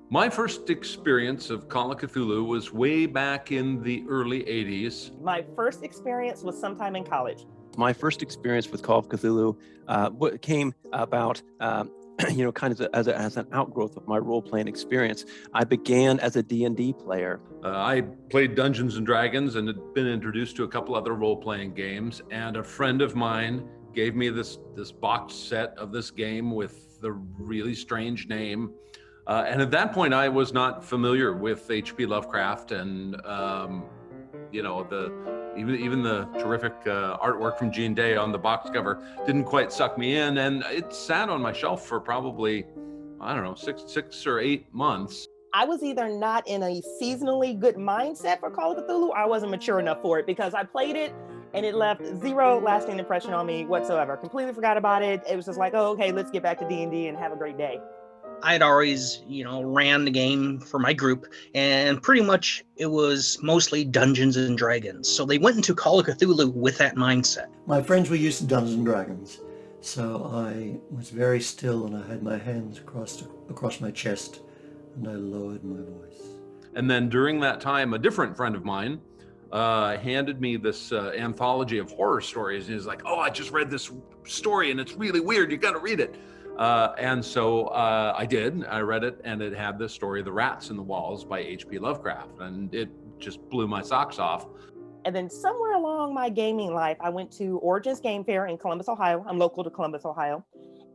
My first experience of Call of Cthulhu was way back in the early 80s. My first experience was sometime in college. My first experience with Call of Cthulhu came about kind of as an outgrowth of my role-playing experience. I began as a D&D player. I played Dungeons and Dragons and had been introduced to a couple other role-playing games, and a friend of mine gave me this box set of this game with the really strange name. And at that point, I was not familiar with H.P. Lovecraft, and even the terrific artwork from Gene Day on the box cover didn't quite suck me in, and it sat on my shelf for probably, I don't know, six or 8 months. I was either not in a seasonally good mindset for Call of Cthulhu, or I wasn't mature enough for it, because I played it and it left zero lasting impression on me whatsoever. Completely forgot about it. It was just like, oh, okay, let's get back to D&D and have a great day. I'd always, ran the game for my group, and pretty much it was mostly Dungeons and Dragons. So they went into Call of Cthulhu with that mindset. My friends were used to Dungeons and Dragons, so I was very still and I had my hands across my chest and I lowered my voice. And then during that time, a different friend of mine handed me this anthology of horror stories. And he was like, oh, I just read this story and it's really weird. You got to read it. And so I did. I read it, and it had this story, The Rats in the Walls by H.P. Lovecraft, and it just blew my socks off. And then somewhere along my gaming life, I went to Origins Game Fair in Columbus, Ohio. I'm local to Columbus, Ohio.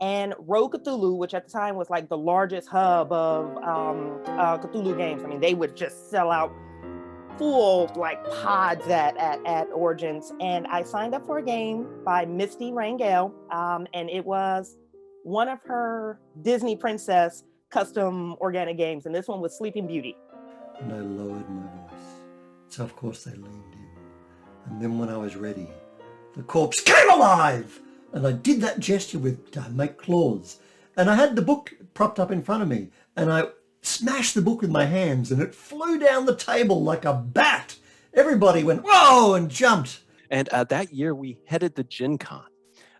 And Rogue Cthulhu, which at the time was like the largest hub of Cthulhu games. I mean, they would just sell out full like pods at Origins. And I signed up for a game by Misty Rangel, and it was one of her Disney princess custom organic games, and this one was Sleeping Beauty. And I lowered my voice. So of course they leaned in. And then when I was ready, the corpse came alive! And I did that gesture with my claws. And I had the book propped up in front of me, and I smashed the book with my hands, and it flew down the table like a bat. Everybody went, whoa, and jumped. And that year we headed to Gen Con.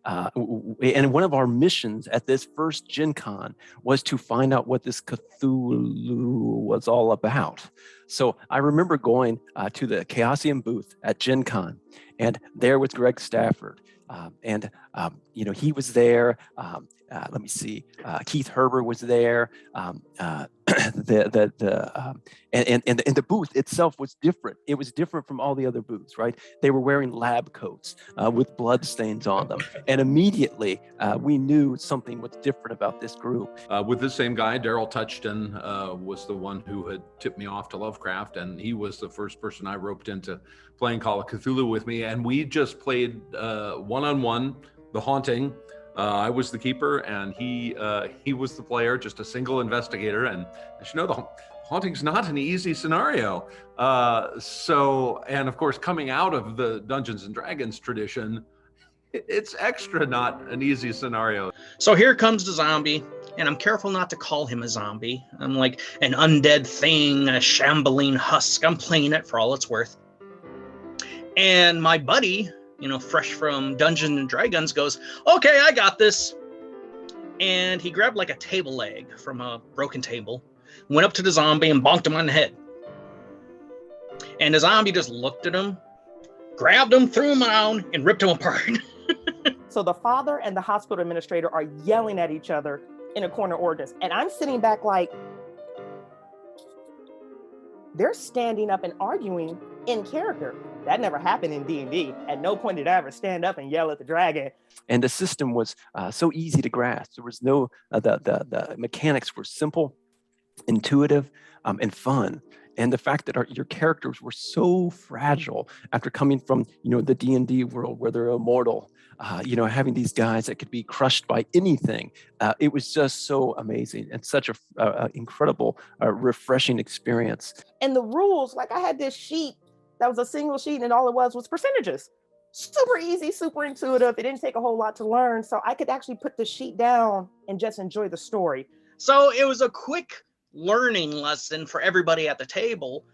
And one of our missions at this first Gen Con was to find out what this Cthulhu was all about. So I remember going to the Chaosium booth at Gen Con, and there was Greg Stafford. He was there. Let me see. Keith Herbert was there. The booth itself was different. It was different from all the other booths, right? They were wearing lab coats with blood stains on them. And immediately we knew something was different about this group. With this same guy, Daryl Touchton was the one who had tipped me off to Lovecraft, and he was the first person I roped into playing Call of Cthulhu with me. And we just played one-on-one, The Haunting. I was the keeper, and he was the player, just a single investigator. And as you know, the Haunting's not an easy scenario. And of course, coming out of the Dungeons and Dragons tradition, it's extra not an easy scenario. So here comes the zombie, and I'm careful not to call him a zombie. I'm like an undead thing, a shambling husk. I'm playing it for all it's worth. And my buddy, fresh from Dungeons and Dragons, goes, okay, I got this. And he grabbed like a table leg from a broken table, went up to the zombie and bonked him on the head. And the zombie just looked at him, grabbed him, threw him down, and ripped him apart. So the father and the hospital administrator are yelling at each other in a corner Origins. And I'm sitting back like, they're standing up and arguing in character. That never happened in D&D. At no point did I ever stand up and yell at the dragon. And the system was so easy to grasp. There was no, the mechanics were simple, intuitive, and fun. And the fact that your characters were so fragile after coming from, the D&D world where they're immortal, having these guys that could be crushed by anything. It was just so amazing and such a incredible, refreshing experience. And the rules, like I had this sheet that was a single sheet, and all it was percentages. Super easy, super intuitive. It didn't take a whole lot to learn. So I could actually put the sheet down and just enjoy the story. So it was a quick learning lesson for everybody at the table,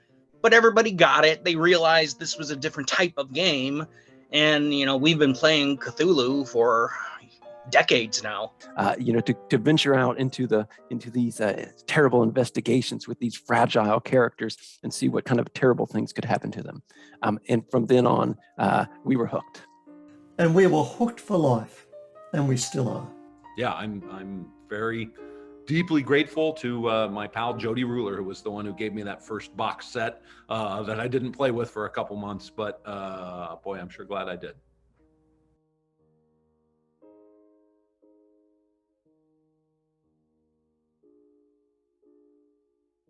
but everybody got it. They realized this was a different type of game. And, we've been playing Cthulhu for decades now. To venture out into these terrible investigations with these fragile characters and see what kind of terrible things could happen to them. And from then on, we were hooked. And we were hooked for life, and we still are. Yeah, I'm very deeply grateful to my pal Jody Ruler, who was the one who gave me that first box set that I didn't play with for a couple months, but boy, I'm sure glad I did.